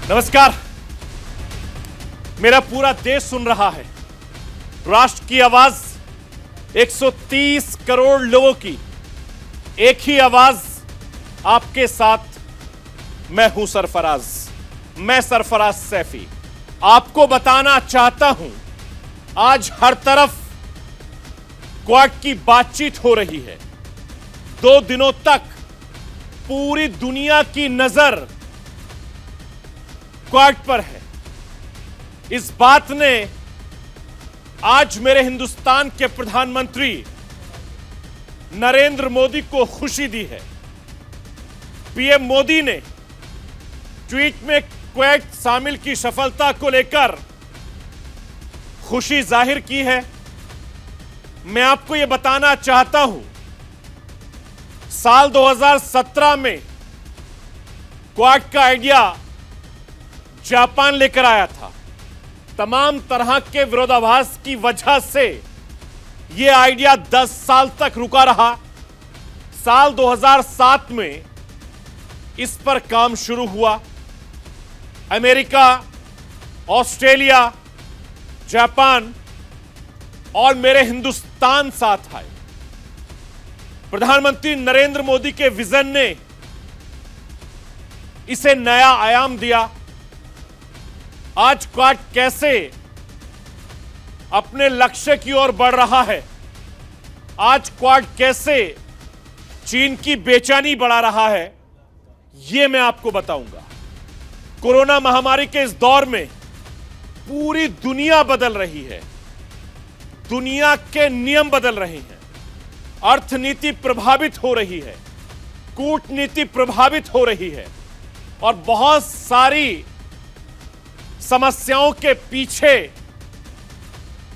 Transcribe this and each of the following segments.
नमस्कार। मेरा पूरा देश सुन रहा है। राष्ट्र की आवाज 130 करोड़ लोगों की एक ही आवाज आपके साथ। मैं हूं सरफराज, मैं सरफराज सैफी। आपको बताना चाहता हूं, आज हर तरफ क्वाड की बातचीत हो रही है। 2 दिनों तक पूरी दुनिया की नजर क्वाड पर है। इस बात ने आज मेरे हिंदुस्तान के प्रधानमंत्री नरेंद्र मोदी को खुशी दी है। पीएम मोदी ने ट्वीट में क्वाड शामिल की सफलता को लेकर खुशी जाहिर की है। मैं आपको यह बताना चाहता हूं, साल 2017 में क्वाड का आइडिया जापान लेकर आया था। तमाम तरह के विरोधाभास की वजह से यह आइडिया 10 साल तक रुका रहा। साल 2007 में इस पर काम शुरू हुआ। अमेरिका, ऑस्ट्रेलिया, जापान और मेरे हिंदुस्तान साथ आए। प्रधानमंत्री नरेंद्र मोदी के विजन ने इसे नया आयाम दिया। आज क्वाड कैसे अपने लक्ष्य की ओर बढ़ रहा है, आज क्वाड कैसे चीन की बेचैनी बढ़ा रहा है, यह मैं आपको बताऊंगा। कोरोना महामारी के इस दौर में पूरी दुनिया बदल रही है। दुनिया के नियम बदल रहे हैं। अर्थनीति प्रभावित हो रही है, कूटनीति प्रभावित हो रही है और बहुत सारी समस्याओं के पीछे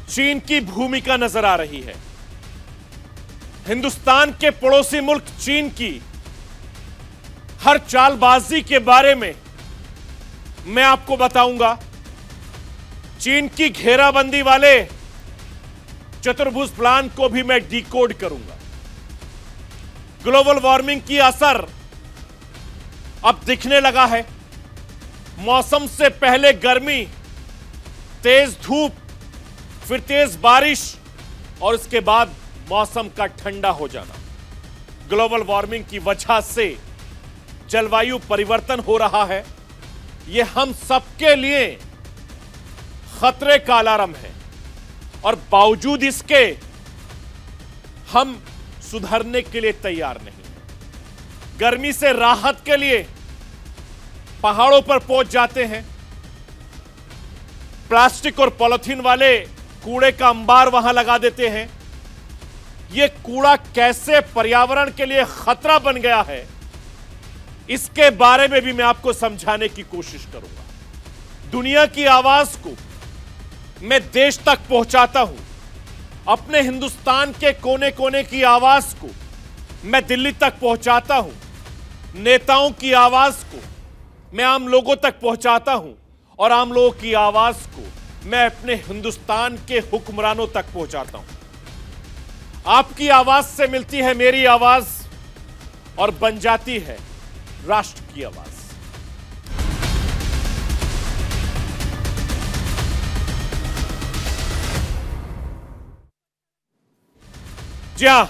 चीन की भूमिका नजर आ रही है। हिंदुस्तान के पड़ोसी मुल्क चीन की हर चालबाजी के बारे में मैं आपको बताऊंगा। चीन की घेराबंदी वाले चतुर्भुज प्लान को भी मैं डिकोड करूंगा। ग्लोबल वार्मिंग की असर अब दिखने लगा है। मौसम से पहले गर्मी, तेज धूप, फिर तेज बारिश और उसके बाद मौसम का ठंडा हो जाना। ग्लोबल वार्मिंग की वजह से जलवायु परिवर्तन हो रहा है। यह हम सबके लिए खतरे का अलार्म है और बावजूद इसके हम सुधरने के लिए तैयार नहीं हैं। गर्मी से राहत के लिए पहाड़ों पर पहुंच जाते हैं। प्लास्टिक और पॉलिथीन वाले कूड़े का अंबार वहां लगा देते हैं। यह कूड़ा कैसे पर्यावरण के लिए खतरा बन गया है, इसके बारे में भी मैं आपको समझाने की कोशिश करूंगा। दुनिया की आवाज को मैं देश तक पहुंचाता हूं। अपने हिंदुस्तान के कोने कोने की आवाज को मैं दिल्ली तक पहुंचाता हूं। नेताओं की आवाज को मैं आम लोगों तक पहुंचाता हूं और आम लोगों की आवाज को मैं अपने हिंदुस्तान के हुक्मरानों तक पहुंचाता हूं। आपकी आवाज से मिलती है मेरी आवाज और बन जाती है राष्ट्र की आवाज। जी हां,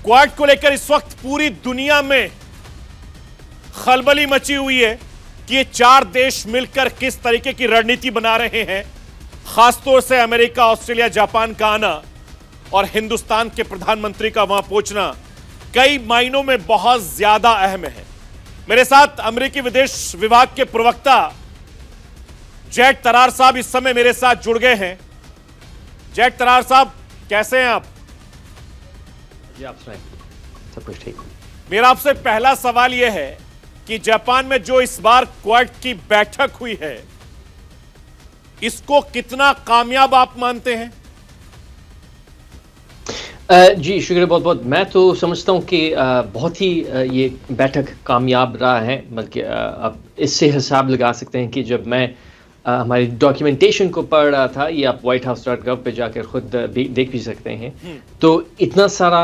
क्वाड को लेकर इस वक्त पूरी दुनिया में खलबली मची हुई है कि ये 4 देश मिलकर किस तरीके की रणनीति बना रहे हैं। खासतौर से अमेरिका, ऑस्ट्रेलिया, जापान का आना और हिंदुस्तान के प्रधानमंत्री का वहां पहुंचना कई मायनों में बहुत ज्यादा अहम है। मेरे साथ अमेरिकी विदेश विभाग के प्रवक्ता जैड तरार साहब इस समय मेरे साथ जुड़ गए हैं। जैड तरार साहब, कैसे हैं आप? जी आप सुनाइए, सब कुछ ठीक। मेरा आपसे पहला सवाल यह है कि जापान में जो इस बार क्वाड की बैठक हुई है, इसको कितना कामयाब आप मानते हैं? जी शुक्रिया बहुत बहुत। मैं तो समझता हूँ कि बहुत ही ये बैठक कामयाब रहा है। बल्कि आप इससे हिसाब लगा सकते हैं कि जब मैं हमारी डॉक्यूमेंटेशन को पढ़ रहा था, ये आप whitehouse.gov पे जाकर खुद देख भी सकते हैं, तो इतना सारा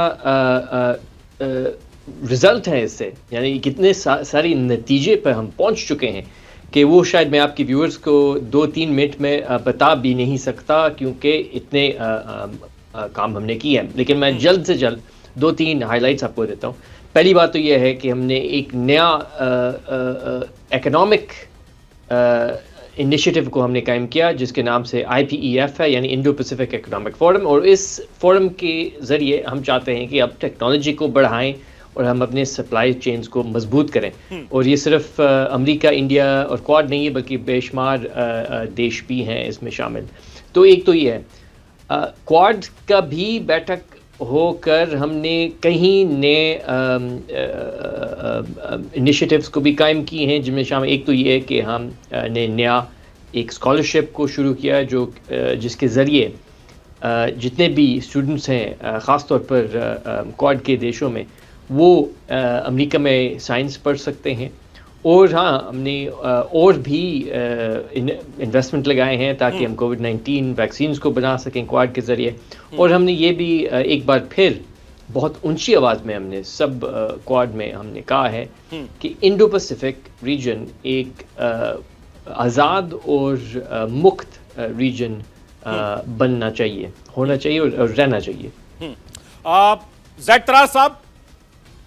रिजल्ट है इससे, यानी कितने सारी नतीजे पर हम पहुंच चुके हैं कि वो शायद मैं आपके व्यूअर्स को 2-3 मिनट में बता भी नहीं सकता, क्योंकि इतने काम हमने किए हैं। लेकिन मैं जल्द से जल्द 2-3 हाइलाइट्स आपको देता हूँ। पहली बात तो ये है कि हमने एक नया इकोनॉमिक इनिशिएटिव को हमने कायम किया, जिसके नाम से IPEF है, यानी इंडो पैसिफिक इकोनॉमिक फोरम। और इस फोरम के ज़रिए हम चाहते हैं कि अब टेक्नोलॉजी को बढ़ाएं और हम अपने सप्लाई चेन्स को मजबूत करें। और ये सिर्फ अमेरिका, इंडिया और क्वाड नहीं है, बल्कि बेशुमार देश भी हैं इसमें शामिल। तो एक तो ये है, क्वाड का भी बैठक होकर हमने कहीं नए इनिशिएटिव्स को भी कायम किए हैं, जिनमें शामिल एक तो ये है कि हम ने नया एक स्कॉलरशिप को शुरू किया, जो जिसके ज़रिए जितने भी स्टूडेंट्स हैं ख़ास तौर पर क्वाड के देशों में, वो अमेरिका में साइंस पढ़ सकते हैं। और हाँ, हमने और भी इन्वेस्टमेंट लगाए हैं ताकि हम कोविड-19 वैक्सीन्स को बना सकें क्वाड के ज़रिए। और हमने ये भी एक बार फिर बहुत ऊंची आवाज़ में हमने सब क्वाड में हमने कहा है कि इंडो पैसिफिक रीजन एक आज़ाद और मुक्त रीजन बनना चाहिए, होना चाहिए और रहना चाहिए। ज़ैक तरार साहब,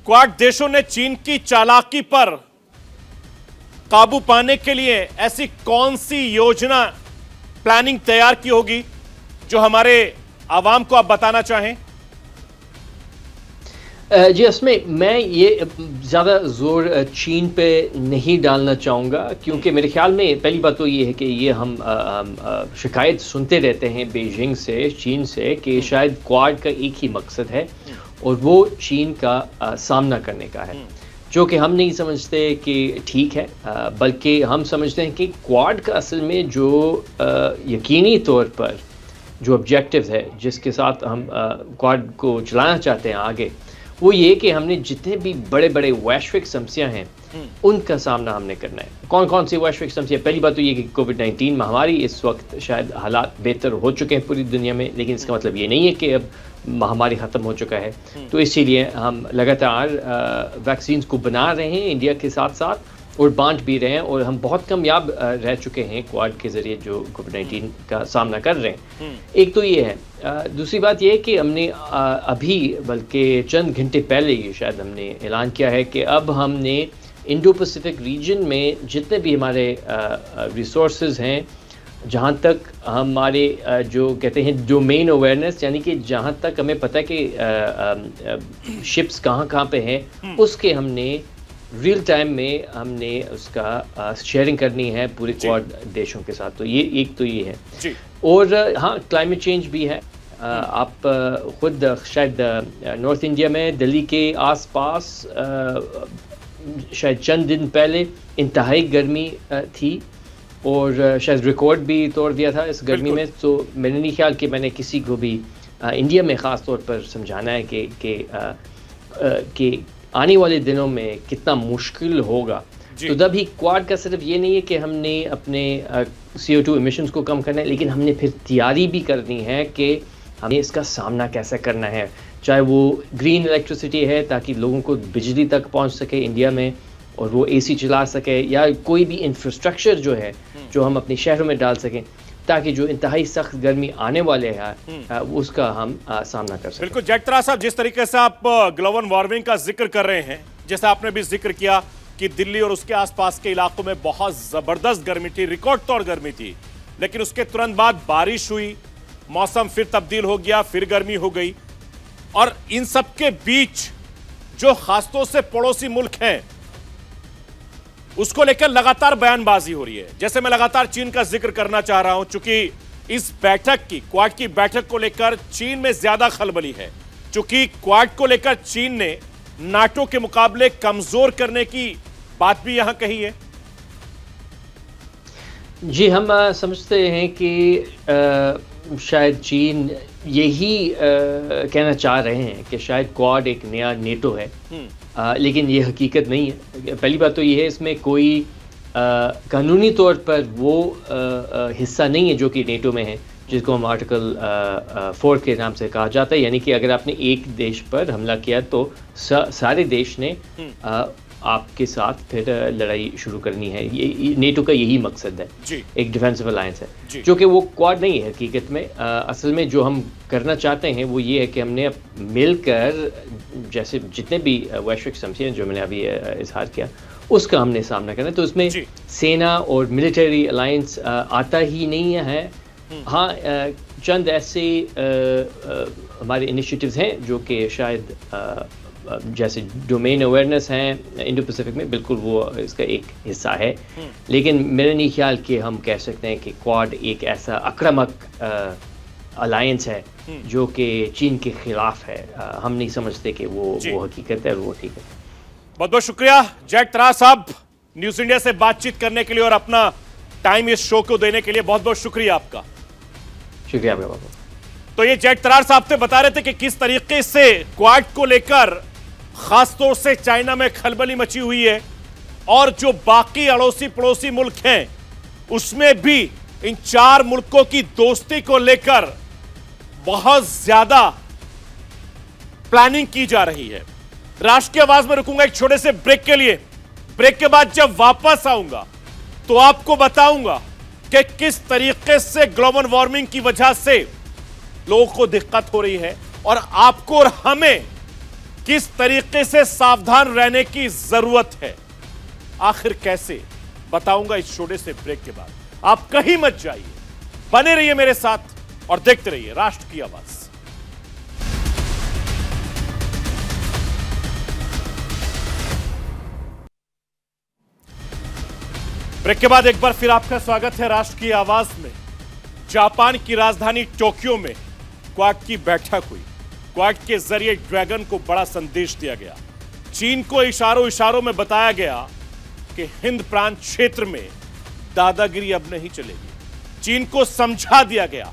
क्वाड देशों ने चीन की चालाकी पर काबू पाने के लिए ऐसी कौन सी योजना, प्लानिंग तैयार की होगी जो हमारे आवाम को आप बताना चाहें? जी, इसमें मैं ये ज़्यादा ज़ोर चीन पे नहीं डालना चाहूँगा, क्योंकि मेरे ख्याल में पहली बात तो ये है कि ये हम शिकायत सुनते रहते हैं बीजिंग से, चीन से, कि शायद क्वाड का एक ही मकसद है और वो चीन का सामना करने का है, जो कि हम नहीं समझते कि ठीक है। बल्कि हम समझते हैं कि क्वाड का असल में जो यकीनी तौर पर जो ऑब्जेक्टिव है, जिसके साथ हम क्वाड को चलाना चाहते हैं आगे, वो ये कि हमने जितने भी बड़े बड़े वैश्विक समस्या हैं उनका सामना हमने करना है। कौन कौन सी वैश्विक समस्या? पहली बात तो ये कि कोविड-19 महामारी, इस वक्त शायद हालात बेहतर हो चुके हैं पूरी दुनिया में, लेकिन इसका मतलब ये नहीं है कि अब महामारी ख़त्म हो चुका है। तो इसीलिए हम लगातार वैक्सीन्स को बना रहे हैं इंडिया के साथ साथ, और बांट भी रहे हैं, और हम बहुत कामयाब रह चुके हैं क्वाड के ज़रिए जो कोविड-19 का सामना कर रहे हैं। एक तो ये है। दूसरी बात ये है कि हमने अभी, बल्कि चंद घंटे पहले ही शायद हमने ऐलान किया है कि अब हमने इंडो पैसिफिक रीजन में जितने भी हमारे रिसोर्सेज हैं, जहाँ तक हमारे जो कहते हैं डोमेन अवेयरनेस, यानी कि जहाँ तक हमें पता है कि शिप्स कहाँ पे हैं, उसके हमने रियल टाइम में हमने उसका शेयरिंग करनी है पूरे क्वाड देशों के साथ। तो ये एक तो ये है जी। और हाँ, क्लाइमेट चेंज भी है। आप खुद शायद नॉर्थ इंडिया में दिल्ली के आसपास शायद चंद दिन पहले इंतहाई गर्मी थी, और शायद रिकॉर्ड भी तोड़ दिया था इस गर्मी में। तो मैंने नहीं ख्याल कि मैंने किसी को भी इंडिया में ख़ास तौर पर समझाना है कि आने वाले दिनों में कितना मुश्किल होगा। तो तभी क्वाड का सिर्फ ये नहीं है कि हमने अपने CO2 एमिशंस को कम करना है, लेकिन हमने फिर तैयारी भी करनी है कि हमें इसका सामना कैसे करना है। चाहे वो ग्रीन इलेक्ट्रिसिटी है ताकि लोगों को बिजली तक पहुंच सके इंडिया में और वो AC चला सके, या कोई भी इंफ्रास्ट्रक्चर जो है जो हम अपने शहरों में डाल सकें, ताकि जो इंतहाई सख्त गर्मी आने वाले हैं उसका हम सामना कर सकें। बिल्कुल ज़ैक तरार साहब, जिस तरीके से आप ग्लोबल वार्मिंग का जिक्र कर रहे हैं, जैसे आपने भी जिक्र किया कि दिल्ली और उसके आसपास के इलाकों में बहुत ज़बरदस्त गर्मी थी, रिकॉर्ड तोड़ गर्मी थी, लेकिन उसके तुरंत बाद बारिश हुई, मौसम फिर तब्दील हो गया, फिर गर्मी हो गई। और इन सब के बीच जो खासतौर से पड़ोसी मुल्क हैं, उसको लेकर लगातार बयानबाजी हो रही है। जैसे मैं लगातार चीन का जिक्र करना चाह रहा हूं, चूंकि इस बैठक की, क्वाड की बैठक को लेकर चीन में ज्यादा खलबली है, चूंकि क्वाड को लेकर चीन ने नाटो के मुकाबले कमजोर करने की बात भी यहां कही है। जी, हम समझते हैं कि शायद चीन यही कहना चाह रहे हैं कि शायद क्वाड एक नया नेटो है, लेकिन ये हकीकत नहीं है। पहली बात तो ये है, इसमें कोई कानूनी तौर पर वो हिस्सा नहीं है जो कि नेटो में है, जिसको हम आर्टिकल 4 के नाम से कहा जाता है। यानी कि अगर आपने एक देश पर हमला किया तो सारे देश ने आपके साथ फिर लड़ाई शुरू करनी है। ये नेटो का यही मकसद है, जी। एक डिफेंसिव अलायंस जी। है, जो कि वो क्वाड नहीं है हकीकत में। असल में जो हम करना चाहते हैं वो ये है कि हमने अब मिलकर जैसे जितने भी वैश्विक समस्याएं जो मैंने अभी इजहार किया उसका हमने सामना करना है। तो उसमें जी। सेना और मिलिट्री अलायंस आता ही नहीं है। हाँ, चंद ऐसे हमारे इनिशिएटिव्स हैं जो कि शायद जैसे डोमेन अवेयरनेस हैं इंडो पैसिफिक में, बिल्कुल वो इसका एक हिस्सा है। लेकिन मेरा नहीं ख्याल कि हम कह सकते हैं कि क्वाड एक ऐसा आक्रामक अलायंस है जो कि चीन के खिलाफ है। हम नहीं समझते कि वो हकीकत है और वो ठीक है। बहुत बहुत शुक्रिया जैक तरार साहब, न्यूज इंडिया से बातचीत करने के लिए और अपना टाइम इस शो को देने के लिए बहुत बहुत शुक्रिया आपका। शुक्रिया आपका बाबा। तो ये जैक तरार साहब से बता रहे थे कि किस तरीके से क्वाड को लेकर खासतौर से चाइना में खलबली मची हुई है और जो बाकी अड़ोसी पड़ोसी मुल्क हैं उसमें भी इन 4 मुल्कों की दोस्ती को लेकर बहुत ज्यादा प्लानिंग की जा रही है। राष्ट्र की आवाज में रुकूंगा एक छोटे से ब्रेक के लिए। ब्रेक के बाद जब वापस आऊंगा तो आपको बताऊंगा कि किस तरीके से ग्लोबल वार्मिंग की वजह से लोगों को दिक्कत हो रही है और आपको और हमें किस तरीके से सावधान रहने की जरूरत है। आखिर कैसे, बताऊंगा इस छोटे से ब्रेक के बाद। आप कहीं मत जाइए, बने रहिए मेरे साथ और देखते रहिए राष्ट्र की आवाज। ब्रेक के बाद एक बार फिर आपका स्वागत है राष्ट्र की आवाज में। जापान की राजधानी टोक्यो में क्वाड की बैठक हुई। क्वाड के जरिए ड्रैगन को बड़ा संदेश दिया गया। चीन को इशारों इशारों में बताया गया कि हिंद प्रांत क्षेत्र में दादागिरी अब नहीं चलेगी। चीन को समझा दिया गया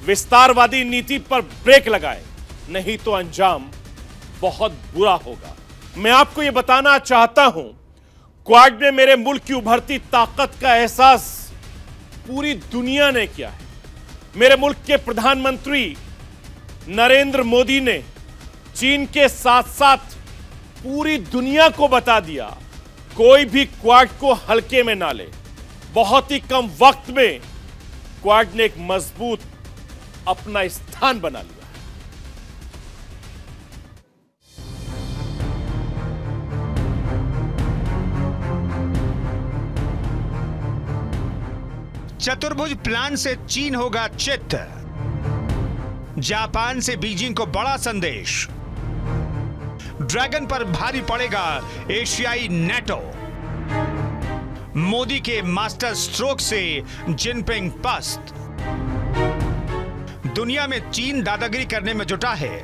विस्तारवादी नीति पर ब्रेक लगाए, नहीं तो अंजाम बहुत बुरा होगा। मैं आपको यह बताना चाहता हूं, क्वाड में मेरे मुल्क की उभरती ताकत का एहसास पूरी दुनिया ने किया है। मेरे मुल्क के प्रधानमंत्री नरेंद्र मोदी ने चीन के साथ साथ पूरी दुनिया को बता दिया कोई भी क्वाड को हल्के में ना ले। बहुत ही कम वक्त में क्वाड ने एक मजबूत अपना स्थान बना लिया। चतुर्भुज प्लान से चीन होगा चित। जापान से बीजिंग को बड़ा संदेश। ड्रैगन पर भारी पड़ेगा एशियाई नेटो। मोदी के मास्टर स्ट्रोक से जिनपिंग पस्त। दुनिया में चीन दादागिरी करने में जुटा है।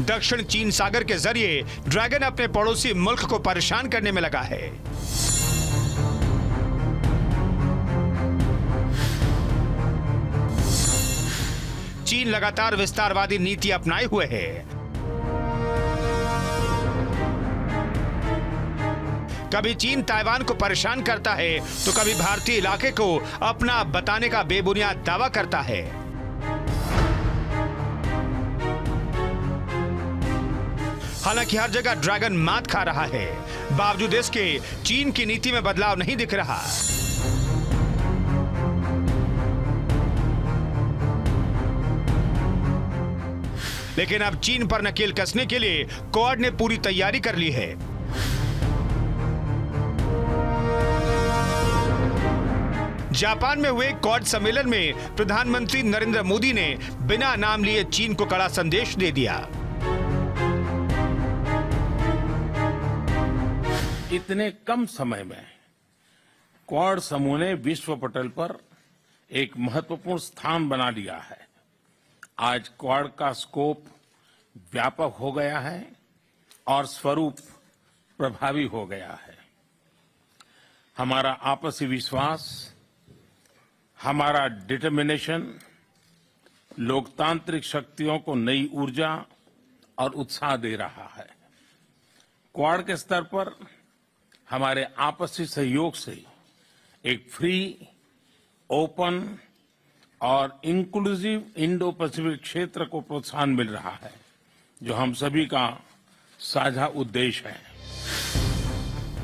दक्षिण चीन सागर के जरिए ड्रैगन अपने पड़ोसी मुल्क को परेशान करने में लगा है। चीन लगातार विस्तारवादी नीति अपनाए हुए है। कभी चीन ताइवान को परेशान करता है तो कभी भारतीय इलाके को अपना बताने का बेबुनियाद दावा करता है। हालांकि हर जगह ड्रैगन मात खा रहा है, बावजूद इसके चीन की नीति में बदलाव नहीं दिख रहा। लेकिन अब चीन पर नकेल कसने के लिए क्वाड ने पूरी तैयारी कर ली है। जापान में हुए क्वाड सम्मेलन में प्रधानमंत्री नरेंद्र मोदी ने बिना नाम लिए चीन को कड़ा संदेश दे दिया। इतने कम समय में क्वाड समूह ने विश्व पटल पर एक महत्वपूर्ण स्थान बना लिया है। आज क्वाड का स्कोप व्यापक हो गया है और स्वरूप प्रभावी हो गया है। हमारा आपसी विश्वास, हमारा डिटर्मिनेशन लोकतांत्रिक शक्तियों को नई ऊर्जा और उत्साह दे रहा है। क्वाड के स्तर पर हमारे आपसी सहयोग से एक फ्री, ओपन और इंक्लूसिव इंडो पैसिफिक क्षेत्र को प्रोत्साहन मिल रहा है, जो हम सभी का साझा उद्देश्य है।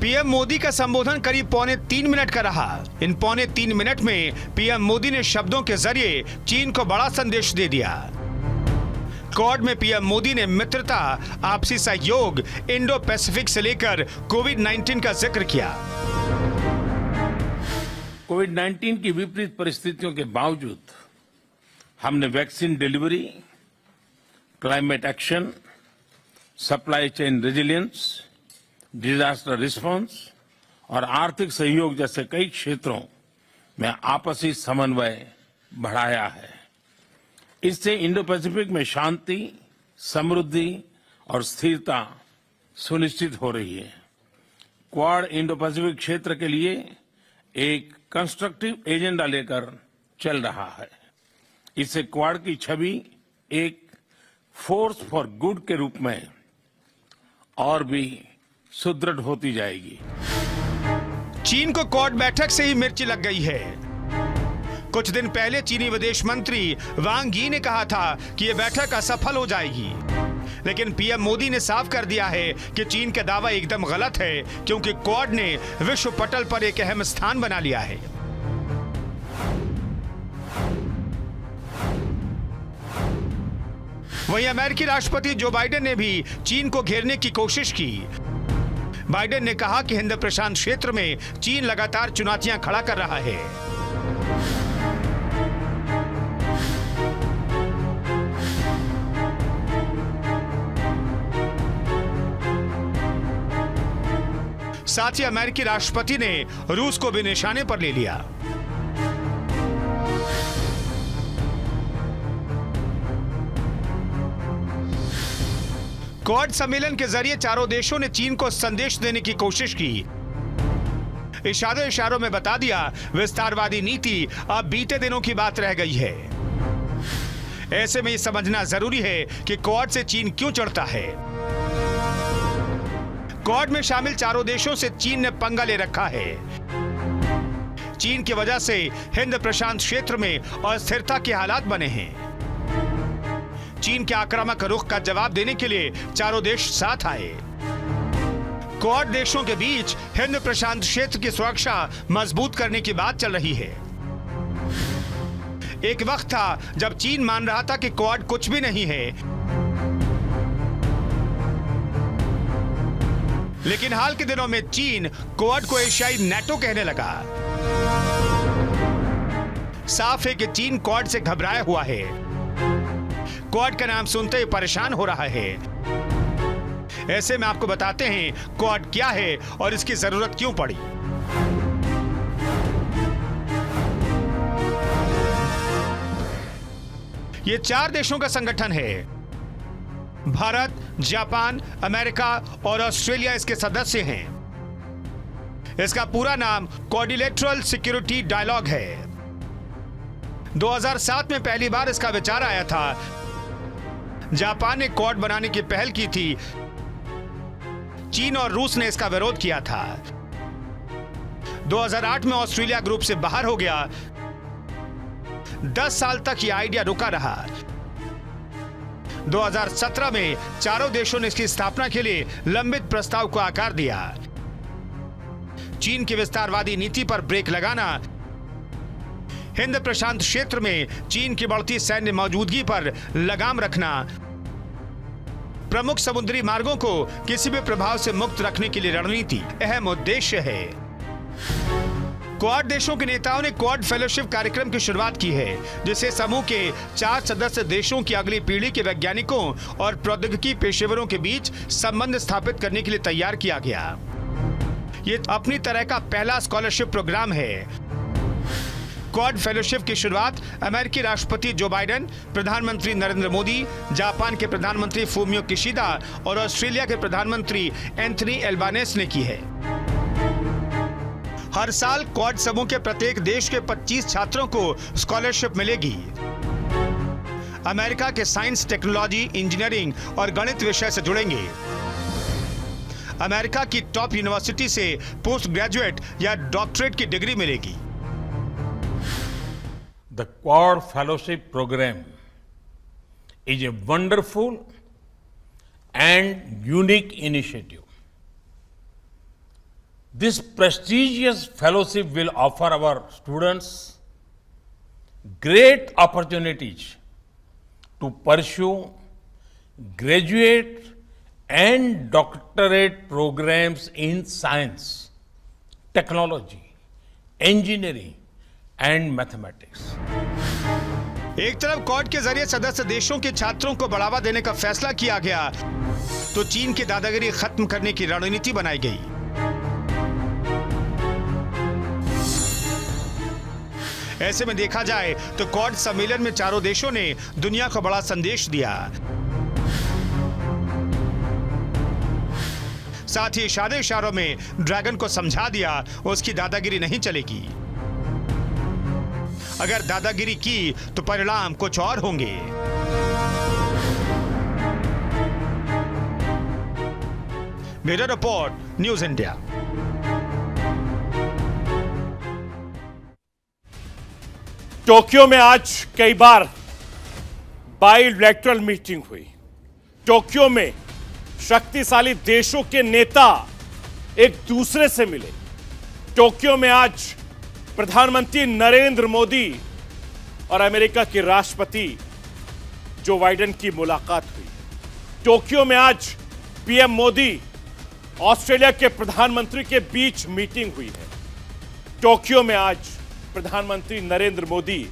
पीएम मोदी का संबोधन करीब 3.25 मिनट का रहा। इन 3.25 मिनट में पीएम मोदी ने शब्दों के जरिए चीन को बड़ा संदेश दे दिया। क्वाड में पीएम मोदी ने मित्रता, आपसी सहयोग, इंडो पैसिफिक से लेकर कोविड-19 का जिक्र किया। कोविड-19 की विपरीत परिस्थितियों के बावजूद हमने vaccine delivery, climate action, supply chain resilience, disaster response और आर्थिक सहयोग जैसे कई क्षेत्रों में आपसी समन्वय बढ़ाया है। इससे इंडो पैसिफिक में शांति, समृद्धि और स्थिरता सुनिश्चित हो रही है। क्वाड इंडो पैसिफिक क्षेत्र के लिए एक कंस्ट्रक्टिव एजेंडा लेकर चल रहा है। इससे क्वाड की छवि एक फोर्स फॉर गुड के रूप में और भी सुदृढ़ होती जाएगी। चीन को क्वाड बैठक से ही मिर्ची लग गई है। कुछ दिन पहले चीनी विदेश मंत्री वांग यी ने कहा था कि यह बैठक असफल हो जाएगी, लेकिन पीएम मोदी ने साफ कर दिया है कि चीन का दावा एकदम गलत है, क्योंकि क्वाड ने विश्व पटल पर एक अहम स्थान बना लिया है। वहीं अमेरिकी राष्ट्रपति जो बाइडेन ने भी चीन को घेरने की कोशिश की। बाइडेन ने कहा कि हिंद प्रशांत क्षेत्र में चीन लगातार चुनौतियां खड़ा कर रहा है। साथ ही अमेरिकी राष्ट्रपति ने रूस को भी निशाने पर ले लिया। क्वाड सम्मेलन के जरिए चारों देशों ने चीन को संदेश देने की कोशिश की। इशारों में बता दिया, विस्तारवादी नीति अब बीते दिनों की बात रह गई है। ऐसे में यह समझना जरूरी है कि क्वाड से चीन क्यों चिढ़ता है। क्वाड में शामिल चारों देशों से चीन ने पंगा ले रखा है। चीन की वजह से हिंद प्रशांत क्षेत्र में अस्थिरता के हालात बने हैं। चीन के आक्रामक रुख का जवाब देने के लिए चारों देश साथ आए। क्वाड देशों के बीच हिंद प्रशांत क्षेत्र की सुरक्षा मजबूत करने की बात चल रही है। एक वक्त था जब चीन मान रहा था कि क्वाड कुछ भी नहीं है, लेकिन हाल के दिनों में चीन क्वाड को एशियाई नेटो कहने लगा। साफ है कि चीन क्वाड से घबराया हुआ है। क्वाड का नाम सुनते ही परेशान हो रहा है। ऐसे में आपको बताते हैं क्वाड क्या है और इसकी जरूरत क्यों पड़ी। ये 4 देशों का संगठन है। भारत, जापान, अमेरिका और ऑस्ट्रेलिया इसके सदस्य हैं। इसका पूरा नाम क्वाड्रिलेटरल सिक्योरिटी डायलॉग है। 2007 में पहली बार इसका विचार आया था। जापान ने क्वाड बनाने की पहल की थी। चीन और रूस ने इसका विरोध किया था। 2008 में ऑस्ट्रेलिया ग्रुप से बाहर हो गया। 10 साल तक यह आइडिया रुका रहा। 2017 में चारों देशों ने इसकी स्थापना के लिए लंबित प्रस्ताव को आकार दिया। चीन की विस्तारवादी नीति पर ब्रेक लगाना, हिंद प्रशांत क्षेत्र में चीन की बढ़ती सैन्य मौजूदगी पर लगाम रखना, प्रमुख समुद्री मार्गों को किसी भी प्रभाव से मुक्त रखने के लिए रणनीति अहम उद्देश्य है। क्वाड देशों के नेताओं ने क्वाड फेलोशिप कार्यक्रम की शुरुआत की है, जिसे समूह के 4 सदस्य देशों की अगली पीढ़ी के वैज्ञानिकों और प्रौद्योगिकी पेशेवरों के बीच संबंध स्थापित करने के लिए तैयार किया गया। ये अपनी तरह का पहला स्कॉलरशिप प्रोग्राम है। क्वाड फेलोशिप की शुरुआत अमेरिकी राष्ट्रपति जो बाइडेन, प्रधानमंत्री नरेंद्र मोदी, जापान के प्रधानमंत्री फूमियो किशिदा और ऑस्ट्रेलिया के प्रधानमंत्री एंथनी एल्बानेस ने की है। हर साल क्वाड समूह के प्रत्येक देश के 25 छात्रों को स्कॉलरशिप मिलेगी। अमेरिका के साइंस, टेक्नोलॉजी, इंजीनियरिंग और गणित विषय से जुड़ेंगे। अमेरिका की टॉप यूनिवर्सिटी से पोस्ट ग्रेजुएट या डॉक्टरेट की डिग्री मिलेगी। The Quad Fellowship Program is a wonderful and unique initiative. This prestigious fellowship will offer our students great opportunities to pursue graduate and doctorate programs in science, technology, engineering and mathematics. एक तरफ quad के जरिए सदस्य देशों के छात्रों को बढ़ावा देने का फैसला किया गया, तो चीन की दादागिरी खत्म करने की रणनीति बनाई गई। ऐसे में देखा जाए तो क्वाड सम्मेलन में चारों देशों ने दुनिया को बड़ा संदेश दिया। साथ ही इशारों में ड्रैगन को समझा दिया उसकी दादागिरी नहीं चलेगी। अगर दादागिरी की तो परिणाम कुछ और होंगे। Bureau report, news India. Tokyo में आज कई बार बाइलैटरल मीटिंग हुई। टोक्यो में शक्तिशाली देशों के नेता एक दूसरे से मिले। टोक्यो में आज प्रधानमंत्री नरेंद्र मोदी और अमेरिका के राष्ट्रपति जो बाइडेन की मुलाकात हुई। टोक्यो में आज पीएम मोदी ऑस्ट्रेलिया के प्रधानमंत्री के बीच मीटिंग हुई है। टोक्यो में आज प्रधानमंत्री नरेंद्र मोदी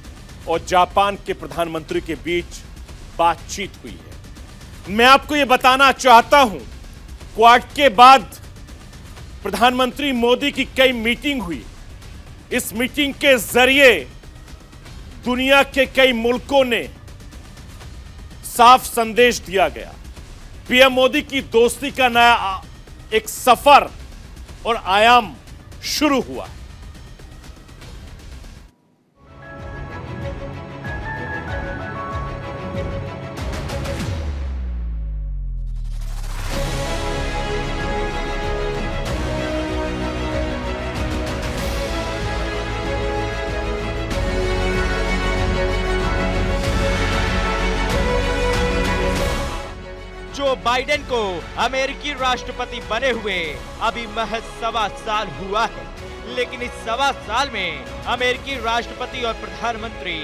और जापान के प्रधानमंत्री के बीच बातचीत हुई है। मैं आपको यह बताना चाहता हूं, क्वाड के बाद प्रधानमंत्री मोदी की कई मीटिंग हुई। इस मीटिंग के जरिए दुनिया के कई मुल्कों ने साफ संदेश दिया गया। पीएम मोदी की दोस्ती का नया एक सफर और आयाम शुरू हुआ है। जो बाइडेन को अमेरिकी राष्ट्रपति बने हुए अभी महज 1.25 साल हुआ है, लेकिन इस 1.25 साल में अमेरिकी राष्ट्रपति और प्रधानमंत्री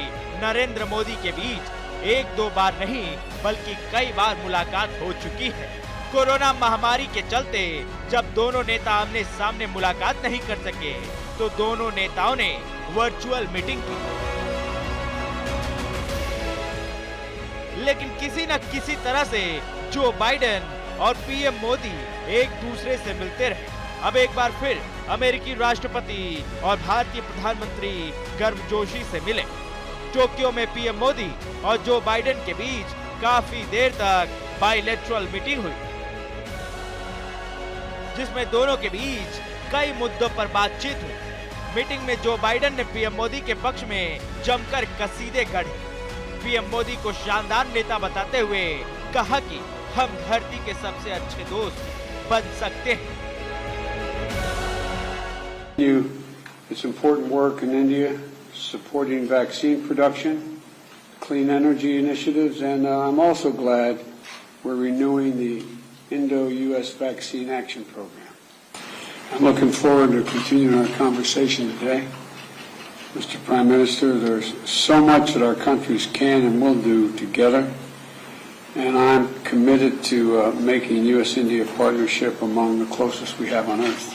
नरेंद्र मोदी के बीच एक दो बार नहीं बल्कि कई बार मुलाकात हो चुकी है। कोरोना महामारी के चलते जब दोनों नेता आमने सामने मुलाकात नहीं कर सके तो दोनों नेताओं ने वर्चुअल मीटिंग की, लेकिन किसी न किसी तरह से जो बाइडेन और पीएम मोदी एक दूसरे से मिलते रहे। अब एक बार फिर अमेरिकी राष्ट्रपति और भारतीय प्रधानमंत्री गर्मजोशी से मिले। टोक्यो में पीएम मोदी और जो बाइडेन के बीच काफी देर तक बाइलैटरल मीटिंग हुई, जिसमें दोनों के बीच कई मुद्दों पर बातचीत हुई। मीटिंग में जो बाइडेन ने पीएम मोदी के पक्ष में जमकर कसीदे गढ़े। पीएम मोदी को शानदार नेता बताते हुए कहा कि हम धरती के सबसे अच्छे दोस्त बन सकते हैं। It's important work in India, supporting vaccine production, clean energy initiatives, and I'm also glad we're renewing the Indo-US Vaccine Action Program. I'm looking forward to continuing our conversation today. Mr. Prime Minister, there's so much that our countries can and will do together, and I'm committed to making U.S.-India partnership among the closest we have on earth.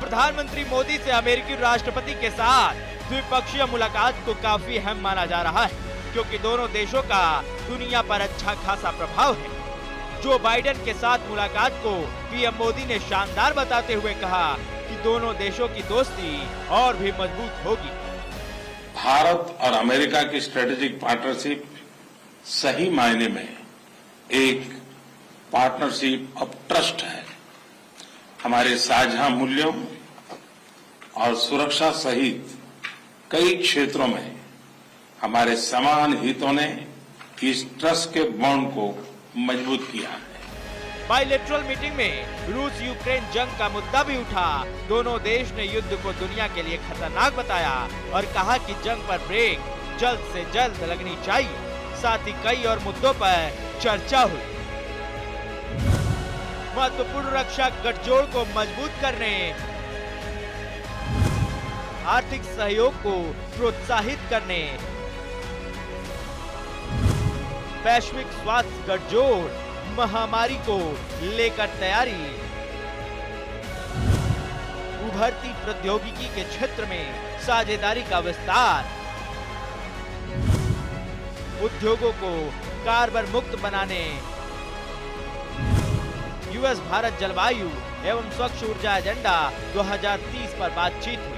प्रधानमंत्री मोदी से अमेरिकी राष्ट्रपति के साथ द्विपक्षीय मुलाकात को काफी अहम माना जा रहा है, क्योंकि दोनों देशों का दुनिया पर अच्छा खासा प्रभाव है। जो बाइडेन के साथ मुलाकात को पीएम मोदी ने शानदार बताते हुए कहा कि दोनों देशों की दोस्ती और भी मजबूत होगी। भारत और अमेरिका की स्ट्रेटेजिक पार्टनरशिप सही मायने में एक पार्टनरशिप ऑफ ट्रस्ट है। हमारे साझा मूल्यों और सुरक्षा सहित कई क्षेत्रों में हमारे समान हितों ने इस ट्रस्ट के बॉन्ड को मजबूत किया है। बाइलेटरल मीटिंग में रूस यूक्रेन जंग का मुद्दा भी उठा। दोनों देश ने युद्ध को दुनिया के लिए खतरनाक बताया और कहा कि जंग पर ब्रेक जल्द से जल्द लगनी चाहिए। साथ ही कई और मुद्दों पर चर्चा हुई। महत्वपूर्ण रक्षा गठजोड़ को मजबूत करने, आर्थिक सहयोग को प्रोत्साहित करने, वैश्विक स्वास्थ्य गठजोड़, महामारी को लेकर तैयारी, उभरती प्रौद्योगिकी के क्षेत्र में साझेदारी का विस्तार, उद्योगों को कार्बन मुक्त बनाने, यूएस भारत जलवायु एवं स्वच्छ ऊर्जा एजेंडा 2030 पर बातचीत हुई।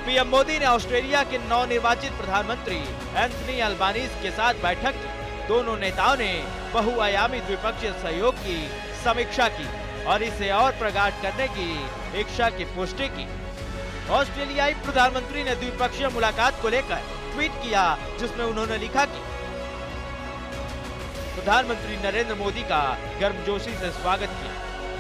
पीएम मोदी ने ऑस्ट्रेलिया के नवनिर्वाचित प्रधानमंत्री एंथनी अल्बानीज के साथ बैठक की। दोनों नेताओं ने बहुआयामी द्विपक्षीय सहयोग की समीक्षा की और इसे और प्रगाढ़ करने की इच्छा की पुष्टि की। ऑस्ट्रेलियाई प्रधानमंत्री ने द्विपक्षीय मुलाकात को लेकर ट्वीट किया, जिसमें उन्होंने लिखा कि प्रधानमंत्री नरेंद्र मोदी का गर्मजोशी से स्वागत किया।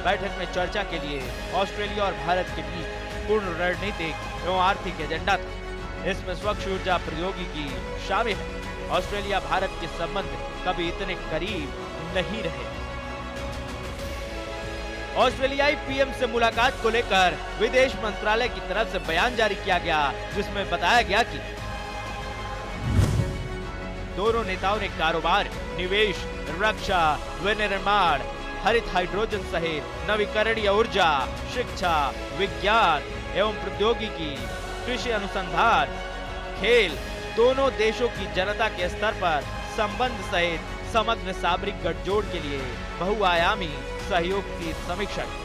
बैठक में चर्चा के लिए ऑस्ट्रेलिया और भारत के बीच पूर्ण रणनीतिक एवं आर्थिक एजेंडा था। इसमें स्वच्छ ऊर्जा प्रौद्योगिकी शामिल है। ऑस्ट्रेलिया भारत के संबंध कभी इतने करीब नहीं रहे। ऑस्ट्रेलियाई पीएम से मुलाकात को लेकर विदेश मंत्रालय की तरफ से बयान जारी किया गया, जिसमें बताया गया कि दोनों नेताओं ने कारोबार, निवेश, रक्षा, विनिर्माण, हरित हाइड्रोजन सहित नवीकरणीय ऊर्जा, शिक्षा, विज्ञान एवं प्रौद्योगिकी, कृषि अनुसंधान, खेल, दोनों देशों की जनता के स्तर पर संबंध सहित समग्र सामरिक गठजोड़ के लिए बहुआयामी सहयोग की समीक्षा की।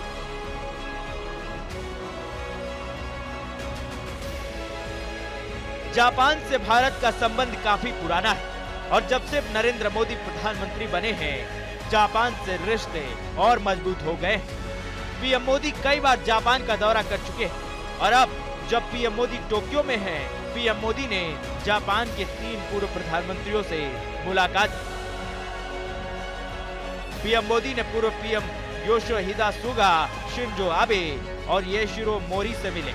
जापान से भारत का संबंध काफी पुराना है और जब से नरेंद्र मोदी प्रधानमंत्री बने हैं, जापान से रिश्ते और मजबूत हो गए हैं। पीएम मोदी कई बार जापान का दौरा कर चुके हैं और अब जब पीएम मोदी टोक्यो में हैं, पीएम मोदी ने जापान के 3 पूर्व प्रधानमंत्रियों से मुलाकात की। पीएम मोदी ने पूर्व पीएम योशिहिदा सुगा, शिंजो आबे और योशिरो मोरी से मिले।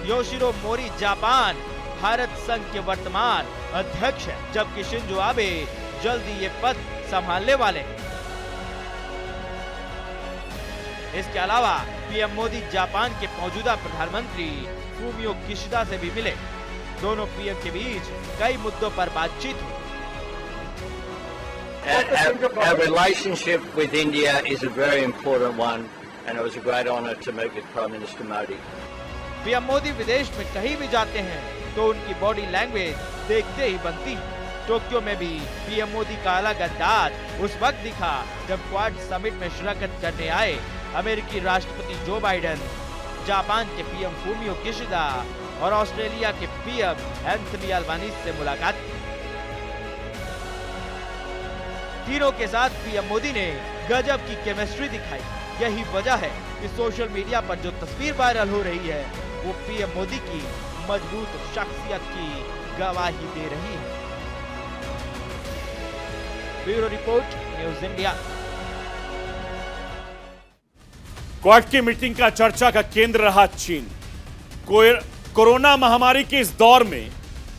योशिरो मोरी जापान भारत संघ के वर्तमान अध्यक्ष हैं, जबकि शिंजो आबे जल्दी ये पद संभालने वाले हैं। इसके अलावा पीएम मोदी जापान के मौजूदा प्रधानमंत्री फूमियो किशिदा से भी मिले। दोनों पीएम के बीच कई मुद्दों पर बातचीत हुई। Our relationship with India is a very important one, and it was a great honour to meet with Prime Minister Modi. PM Modi विदेश में कहीं भी जाते हैं तो उनकी बॉडी लैंग्वेज देखते ही बनती है। टोक्यो में भी पीएम मोदी का अलग अंदाज उस वक्त दिखा जब क्वाड समिट में शिरकत करने आए अमेरिकी राष्ट्रपति जो बाइडेन, जापान के पीएम फूमियो किशिदा और ऑस्ट्रेलिया के पीएम एंथनी अल्बानीज से मुलाकात की। तीनों के साथ पीएम मोदी ने गजब की केमिस्ट्री दिखाई। यही वजह है कि सोशल मीडिया पर जो तस्वीर वायरल हो रही है वो पीएम मोदी की मजबूत शख्सियत की गवाही दे रही है। Bureau report, news India. Quad की मीटिंग का चर्चा का केंद्र रहा चीन। कोरोना महामारी के इस दौर में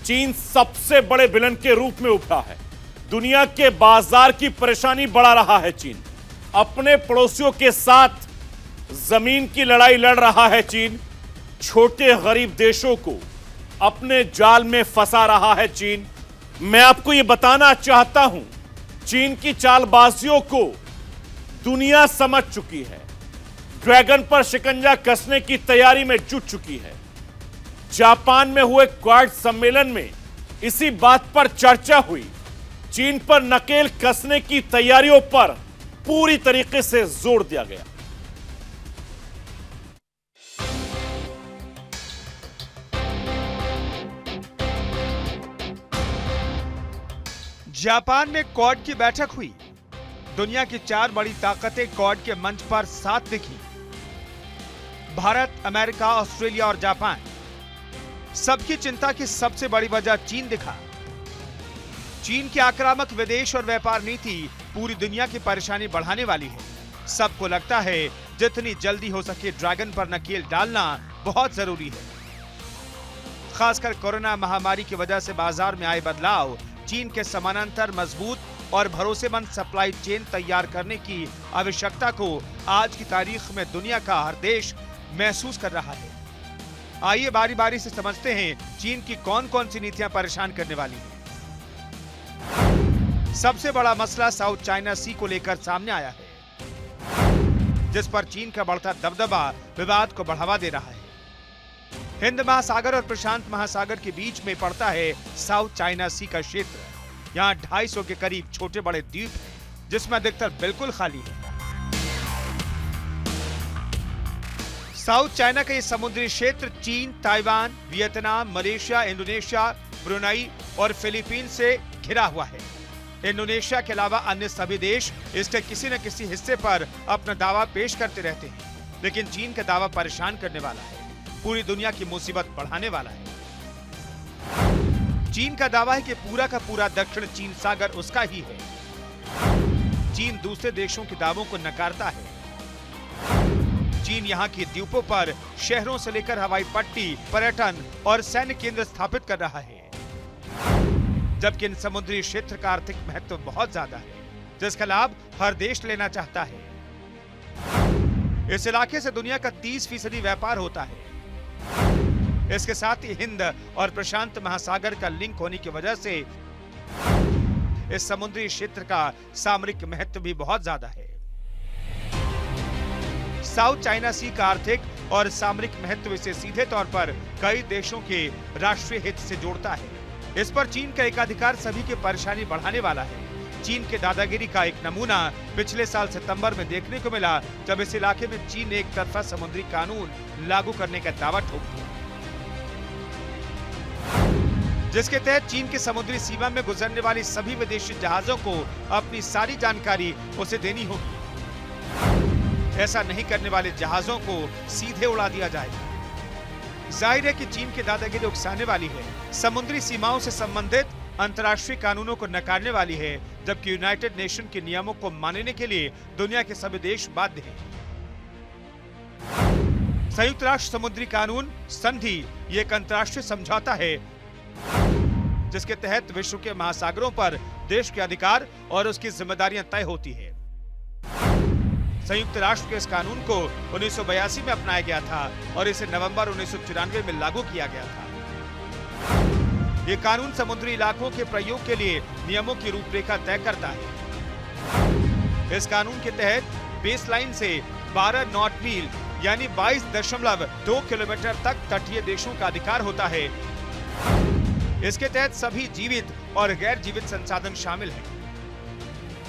चीन सबसे बड़े विलन के रूप में उभरा है। दुनिया के बाजार की परेशानी बढ़ा रहा है चीन। अपने पड़ोसियों के साथ जमीन की लड़ाई लड़ रहा है चीन। छोटे गरीब देशों को अपने जाल में फंसा रहा है चीन। मैं आपको यह बताना चाहता हूं, चीन की चालबाजियों को दुनिया समझ चुकी है। ड्रैगन पर शिकंजा कसने की तैयारी में जुट चुकी है। जापान में हुए क्वाड सम्मेलन में इसी बात पर चर्चा हुई। चीन पर नकेल कसने की तैयारियों पर पूरी तरीके से जोर दिया गया। जापान में क्वाड की बैठक हुई। दुनिया की 4 बड़ी ताकतें क्वाड के मंच पर साथ दिखी। भारत, अमेरिका, ऑस्ट्रेलिया और जापान। सबकी चिंता की सबसे बड़ी वजह चीन दिखा। चीन की आक्रामक विदेश और व्यापार नीति पूरी दुनिया की परेशानी बढ़ाने वाली है। सबको लगता है जितनी जल्दी हो सके ड्रैगन पर नकेल डालना बहुत जरूरी है। खासकर कोरोना महामारी की वजह से बाजार में आए बदलाव चीन के समानांतर मजबूत और भरोसेमंद सप्लाई चेन तैयार करने की आवश्यकता को आज की तारीख में दुनिया का हर देश महसूस कर रहा है। आइए बारी बारी से समझते हैं चीन की कौन कौन सी नीतियां परेशान करने वाली हैं। सबसे बड़ा मसला साउथ चाइना सी को लेकर सामने आया है, जिस पर चीन का बढ़ता दबदबा विवाद को बढ़ावा दे रहा है। हिंद महासागर और प्रशांत महासागर के बीच में पड़ता है साउथ चाइना सी का क्षेत्र। यहाँ 250 के करीब छोटे बड़े द्वीप हैं, जिसमें अधिकतर बिल्कुल खाली है। साउथ चाइना का ये समुद्री क्षेत्र चीन, Taiwan, Vietnam, Malaysia, Indonesia, Brunei और फिलीपींस से घिरा हुआ है। इंडोनेशिया के अलावा अन्य सभी देश इसके किसी न किसी हिस्से पर अपना दावा पेश करते रहते हैं, लेकिन चीन का दावा परेशान करने वाला है, पूरी दुनिया की मुसीबत बढ़ाने वाला है। चीन का दावा है कि पूरा का पूरा दक्षिण चीन सागर उसका ही है। चीन दूसरे देशों के दावों को नकारता है। चीन यहाँ के द्वीपों पर शहरों से लेकर हवाई पट्टी, पर्यटन और सैन्य केंद्र स्थापित कर रहा है, जबकि इन समुद्री क्षेत्र का आर्थिक महत्व बहुत ज्यादा है, जिसका लाभ हर देश लेना चाहता है। इस इलाके से दुनिया का 30% व्यापार होता है। इसके साथ ही हिंद और प्रशांत महासागर का लिंक होने की वजह से इस समुद्री क्षेत्र का सामरिक महत्व भी बहुत ज्यादा है। साउथ चाइना सी का आर्थिक और सामरिक महत्व इसे सीधे तौर पर कई देशों के राष्ट्रीय हित से जोड़ता है। इस पर चीन का एकाधिकार सभी की परेशानी बढ़ाने वाला है। चीन के दादागिरी का एक नमूना पिछले साल सितंबर में देखने को मिला, जब इस इलाके में चीन ने एक तरफा समुद्री कानून लागू करने का दावा ठोक दिया, जिसके तहत चीन की समुद्री सीमा में गुजरने वाली सभी विदेशी जहाजों को अपनी सारी जानकारी उसे देनी होगी। ऐसा नहीं करने वाले जहाजों को सीधे उड़ा दिया जाएगा। जाहिर है कि चीन की दादागिरी उकसाने वाली है, समुद्री सीमाओं से संबंधित अंतर्राष्ट्रीय कानूनों को नकारने वाली है, जबकि यूनाइटेड नेशन के नियमों को मानने के लिए दुनिया के सभी देश बाध्य हैं। संयुक्त राष्ट्र समुद्री कानून संधि ये एक अंतर्राष्ट्रीय समझौता है, जिसके तहत विश्व के महासागरों पर देश के अधिकार और उसकी जिम्मेदारियां तय होती है। संयुक्त राष्ट्र के इस कानून को 1982 में अपनाया गया था और इसे नवंबर 1994 में लागू किया गया था। ये कानून समुद्री इलाकों के प्रयोग के लिए नियमों की रूपरेखा तय करता है। इस कानून के तहत बेसलाइन से 12 नॉट मील यानी 22.2 किलोमीटर तक तटीय देशों का अधिकार होता है। इसके तहत सभी जीवित और गैर जीवित संसाधन शामिल हैं।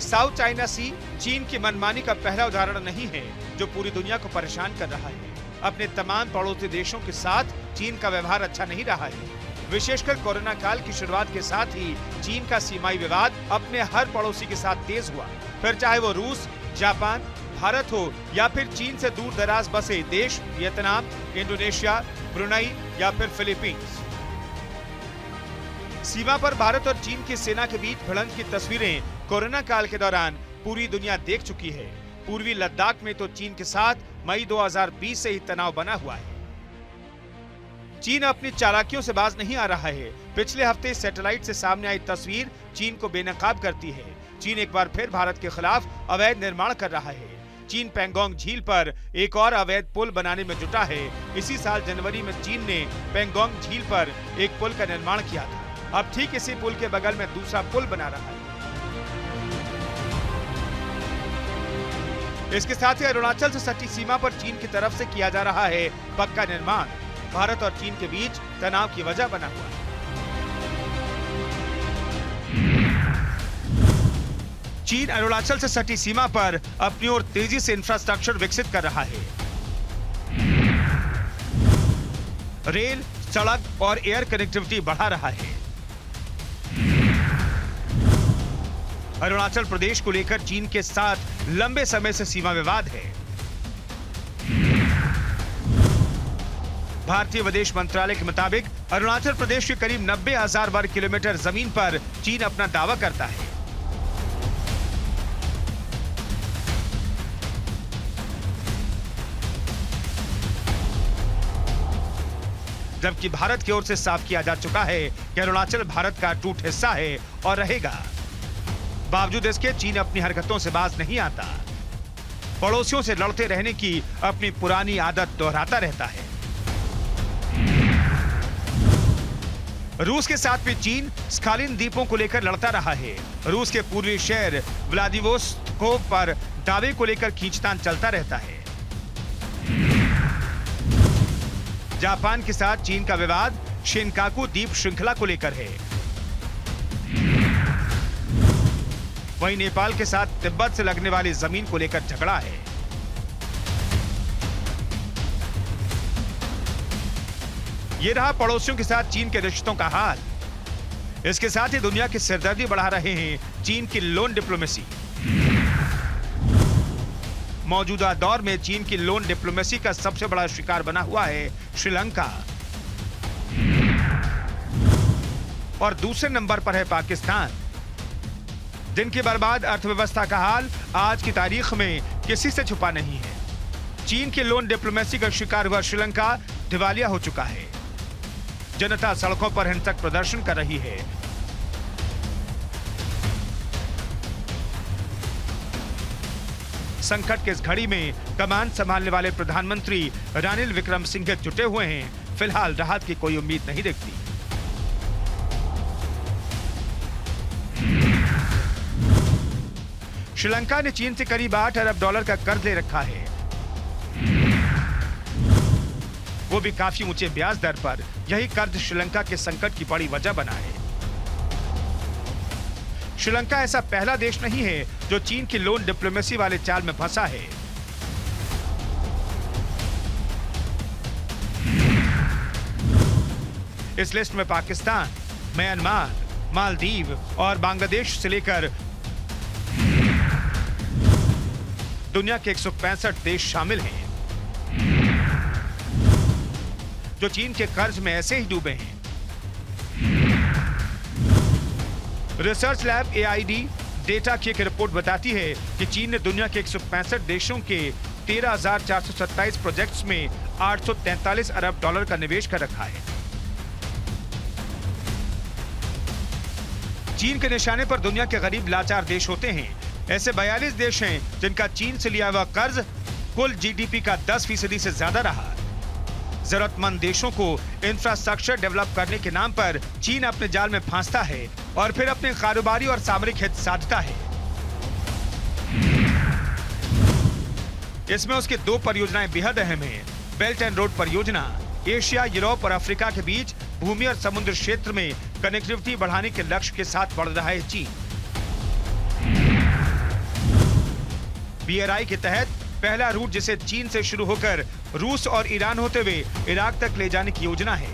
साउथ चाइना सी चीन की मनमानी का पहला उदाहरण नहीं है, जो पूरी दुनिया को परेशान कर रहा है। अपने तमाम पड़ोसी देशों के साथ चीन का व्यवहार अच्छा नहीं रहा है। विशेषकर कोरोना काल की शुरुआत के साथ ही चीन का सीमाई विवाद अपने हर पड़ोसी के साथ तेज हुआ, फिर चाहे वो रूस, जापान, भारत हो या फिर चीन से दूर दराज बसे देश वियतनाम, इंडोनेशिया, ब्रुनई या फिर फिलीपींस। सीमा पर भारत और चीन की सेना के बीच भिड़ंत की तस्वीरें कोरोना काल के दौरान पूरी दुनिया देख चुकी है। पूर्वी लद्दाख में तो चीन के साथ मई 2020 से ही तनाव बना हुआ है। चीन अपनी चालाकियों से बाज नहीं आ रहा है। पिछले हफ्ते सैटेलाइट से सामने आई तस्वीर चीन को बेनकाब करती है। चीन एक बार फिर भारत के खिलाफ अवैध निर्माण कर रहा है। चीन पेंगोंग झील पर एक और अवैध पुल बनाने में जुटा है। इसी साल जनवरी में चीन ने पेंगोंग झील पर एक पुल का निर्माण किया था। अब ठीक इसी पुल के बगल में दूसरा पुल बना रहा है। इसके साथ ही अरुणाचल से सटी सीमा पर चीन की तरफ से किया जा रहा है पक्का निर्माण। भारत और चीन के बीच तनाव की वजह बना हुआ है। चीन अरुणाचल से सटी सीमा पर अपनी ओर तेजी से इंफ्रास्ट्रक्चर विकसित कर रहा है। रेल, सड़क और एयर कनेक्टिविटी बढ़ा रहा है। अरुणाचल प्रदेश को लेकर चीन के साथ लंबे समय से सीमा विवाद है। भारतीय विदेश मंत्रालय के मुताबिक अरुणाचल प्रदेश के करीब 90,000 वर्ग किलोमीटर जमीन पर चीन अपना दावा करता है। जबकि भारत की ओर से साफ किया जा चुका है कि अरुणाचल भारत का टूट हिस्सा है और रहेगा। बावजूद इसके चीन अपनी हरकतों से बाज नहीं आता, पड़ोसियों से लड़ते रहने की अपनी पुरानी आदत दोहराता रहता है। रूस के साथ भी चीन स्खालिन द्वीपों को लेकर लड़ता रहा है। रूस के पूर्वी शहर व्लादिवोस्तोक पर दावे को लेकर खींचतान चलता रहता है। जापान के साथ चीन का विवाद शिनकाकू द्वीप श्रृंखला को लेकर है। वहीं नेपाल के साथ तिब्बत से लगने वाली जमीन को लेकर झगड़ा है। ये रहा पड़ोसियों के साथ चीन के रिश्तों का हाल। इसके साथ ही दुनिया की सिरदर्दी बढ़ा रहे हैं चीन की लोन डिप्लोमेसी। मौजूदा दौर में चीन की लोन डिप्लोमेसी का सबसे बड़ा शिकार बना हुआ है श्रीलंका, और दूसरे नंबर पर है पाकिस्तान, जिनकी बर्बाद अर्थव्यवस्था का हाल आज की तारीख में किसी से छुपा नहीं है। चीन की लोन डिप्लोमेसी का शिकार हुआ श्रीलंका दिवालिया हो चुका है। जनता सड़कों पर हिंसक प्रदर्शन कर रही है। संकट की इस घड़ी में कमान संभालने वाले प्रधानमंत्री रानिल विक्रमसिंघे जुटे हुए हैं। फिलहाल राहत की कोई उम्मीद नहीं दिखती। श्रीलंका ने चीन से करीब $8 अरब का कर्ज ले रखा है, वो भी काफी ऊंचे ब्याज दर पर। यही कर्ज श्रीलंका के संकट की बड़ी वजह बना है। श्रीलंका ऐसा पहला देश नहीं है जो चीन की लोन डिप्लोमेसी वाले चाल में फंसा है। इस लिस्ट में पाकिस्तान, म्यांमार, मालदीव और बांग्लादेश से लेकर दुनिया के 165 देश शामिल हैं जो चीन के कर्ज में ऐसे ही डूबे हैं। रिसर्च लैब AID डेटा की एक रिपोर्ट बताती है कि चीन ने दुनिया के 165 देशों के 13,427 प्रोजेक्ट्स में $843 अरब का निवेश कर रखा है। चीन के निशाने पर दुनिया के गरीब लाचार देश होते हैं। ऐसे 42 देश हैं जिनका चीन से लिया हुआ कर्ज कुल GDP का 10% से ज्यादा रहा। जरूरतमंद देशों को इंफ्रास्ट्रक्चर डेवलप करने के नाम पर चीन अपने जाल में फांसता है और फिर अपने कारोबारी और सामरिक हित साधता है। इसमें उसकी 2 परियोजनाएं बेहद अहम हैं। बेल्ट एंड रोड परियोजना एशिया, यूरोप और अफ्रीका के बीच भूमि और समुद्र क्षेत्र में कनेक्टिविटी बढ़ाने के लक्ष्य के साथ बढ़ रहा है चीन। BRI के तहत पहला रूट जिसे चीन से शुरू होकर रूस और ईरान होते हुए इराक तक ले जाने की योजना है,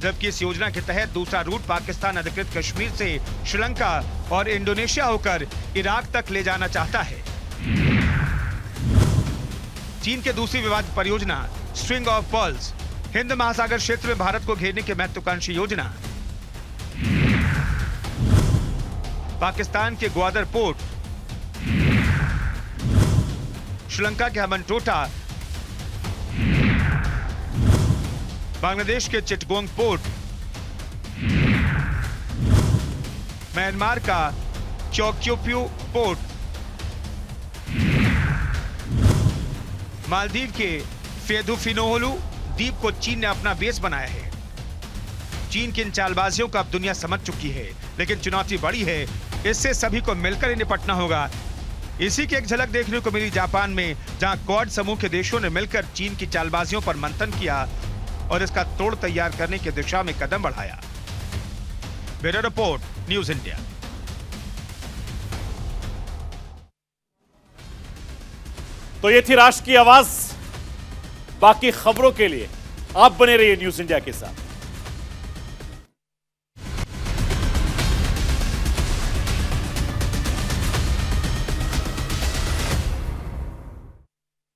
जबकि इस योजना के तहत दूसरा रूट पाकिस्तान अधिकृत कश्मीर से श्रीलंका और इंडोनेशिया होकर इराक तक ले जाना चाहता है। चीन के दूसरी विवादित परियोजना स्ट्रिंग ऑफ पर्ल्स हिंद महासागर क्षेत्र में भारत को घेरने की महत्वाकांक्षी योजना। पाकिस्तान के ग्वादर पोर्ट, श्रीलंका के हम्बनटोटा, बांग्लादेश के चिटगोंग पोर्ट, म्यांमार का चौक्योप्यू पोर्ट, मालदीव के फेदुफिनोहलू द्वीप को चीन ने अपना बेस बनाया है। चीन की इन चालबाजियों को अब दुनिया समझ चुकी है, लेकिन चुनौती बड़ी है। इससे सभी को मिलकर ही निपटना होगा। इसी की एक झलक देखने को मिली जापान में, जहां क्वाड समूह के देशों ने मिलकर चीन की चालबाजियों पर मंथन किया और इसका तोड़ तैयार करने की दिशा में कदम बढ़ाया। Bureau report, news India. तो ये थी राष्ट्र की आवाज। बाकी खबरों के लिए आप बने रहिए न्यूज इंडिया के साथ।